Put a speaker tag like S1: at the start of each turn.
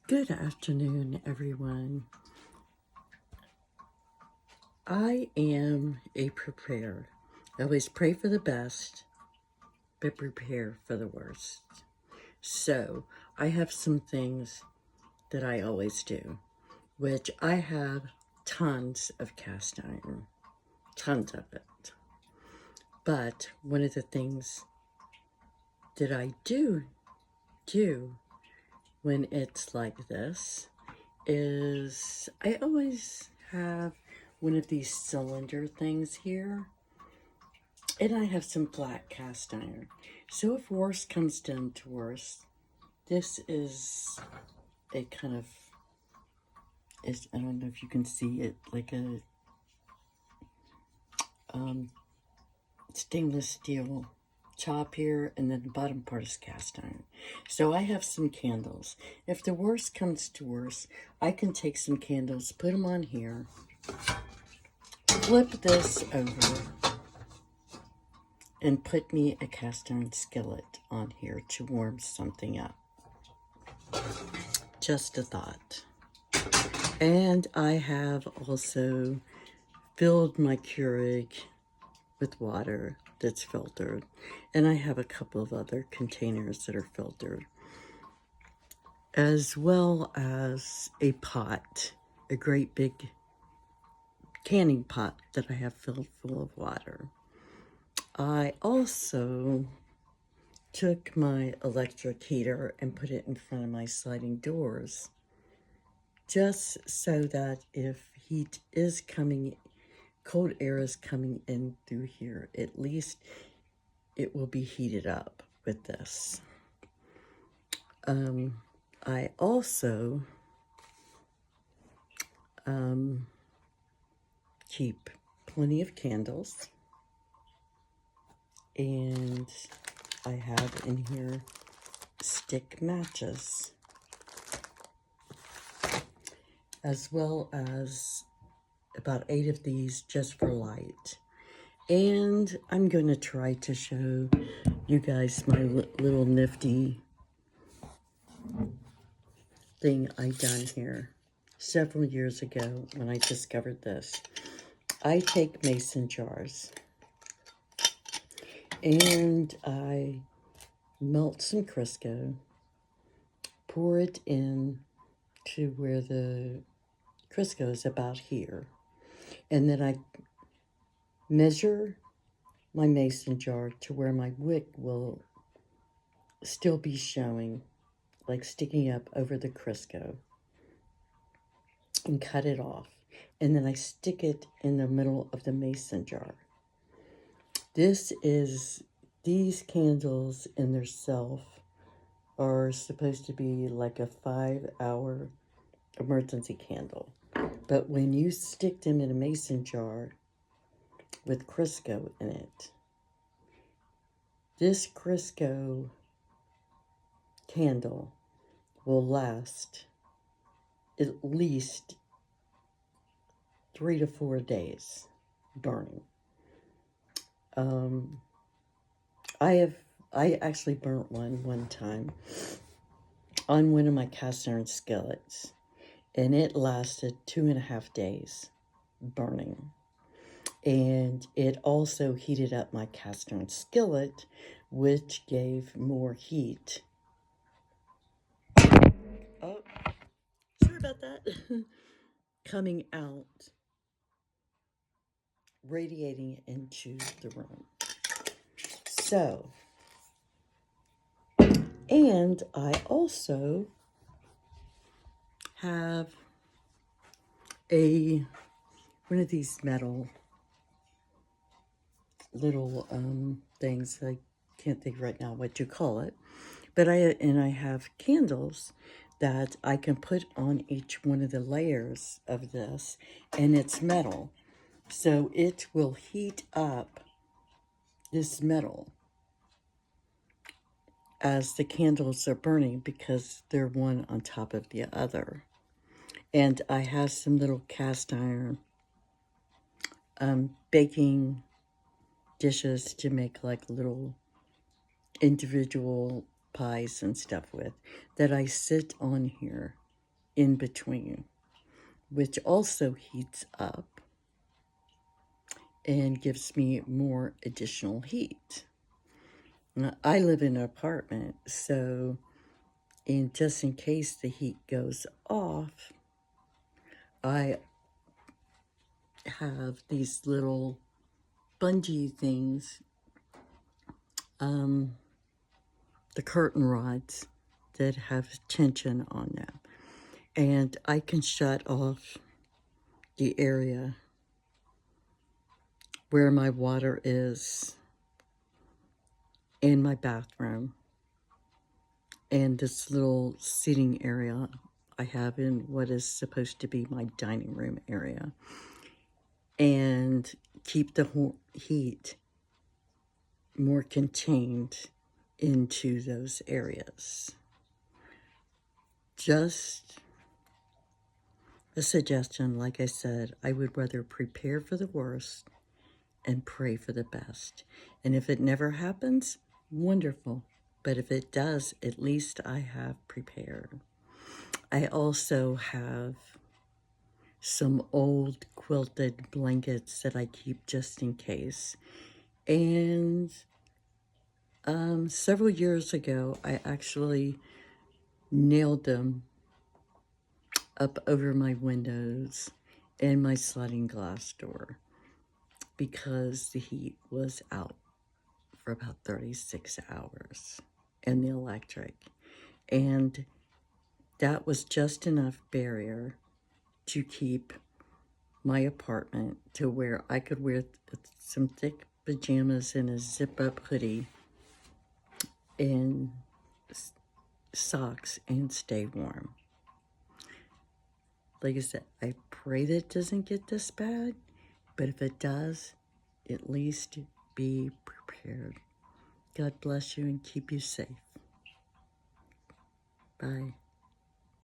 S1: Good afternoon, everyone. I am a preparer. I always pray for the best, but prepare for the worst. So, I have some things that I always do, which I have tons of cast iron, tons of it. But one of the things that I do when it's like this is I always have one of these cylinder things here, and I have some flat cast iron. So if worse comes down to worse, this is a kind of, I don't know if you can see it, like a stainless steel top here, and then the bottom part is cast iron. So I have some candles. If the worst comes to worst, I can take some candles, put them on here, flip this over, and put me a cast iron skillet on here to warm something up. Just a thought. And I have also filled my Keurig with water that's filtered. And I have a couple of other containers that are filtered, as well as a pot, a great big canning pot that I have filled full of water. I also took my electric heater and put it in front of my sliding doors, just so that if heat is coming, cold air is coming in through here, at least it will be heated up with this. I also keep plenty of candles, and I have in here stick matches, as well as about 8 of these just for light. And I'm going to try to show you guys my little nifty thing I done here several years ago when I discovered this. I take mason jars and I melt some Crisco, pour it in to where the Crisco is about here, and then I measure my mason jar to where my wick will still be showing, like sticking up over the Crisco, and cut it off. And then I stick it in the middle of the mason jar. These candles in their self are supposed to be like a 5-hour emergency candle. But when you stick them in a mason jar with Crisco in it, this Crisco candle will last at least 3 to 4 days burning. I actually burnt one time on one of my cast iron skillets, and it lasted 2.5 days burning. And it also heated up my cast iron skillet, which gave more heat. Oh, sorry about that. Coming out, radiating into the room. So, and I also have one of these metal little things. I can't think right now what to call it, but I have candles that I can put on each one of the layers of this, and it's metal, so it will heat up this metal as the candles are burning because they're one on top of the other. And I have some little cast iron baking dishes to make like little individual pies and stuff with, that I sit on here in between, which also heats up and gives me more additional heat. Now, I live in an apartment, so just in case the heat goes off, I have these little bungee things, the curtain rods that have tension on them. And I can shut off the area where my water is in my bathroom and this little seating area I have in what is supposed to be my dining room area, and keep the heat more contained into those areas. Just a suggestion. Like I said, I would rather prepare for the worst and pray for the best. And if it never happens, wonderful. But if it does, at least I have prepared. I also have some old quilted blankets that I keep just in case. And several years ago, I actually nailed them up over my windows and my sliding glass door because the heat was out for about 36 hours and the electric. And that was just enough barrier to keep my apartment to where I could wear some thick pajamas and a zip-up hoodie and socks and stay warm. Like I said, I pray that it doesn't get this bad, but if it does, at least be prepared. God bless you and keep you safe. Bye.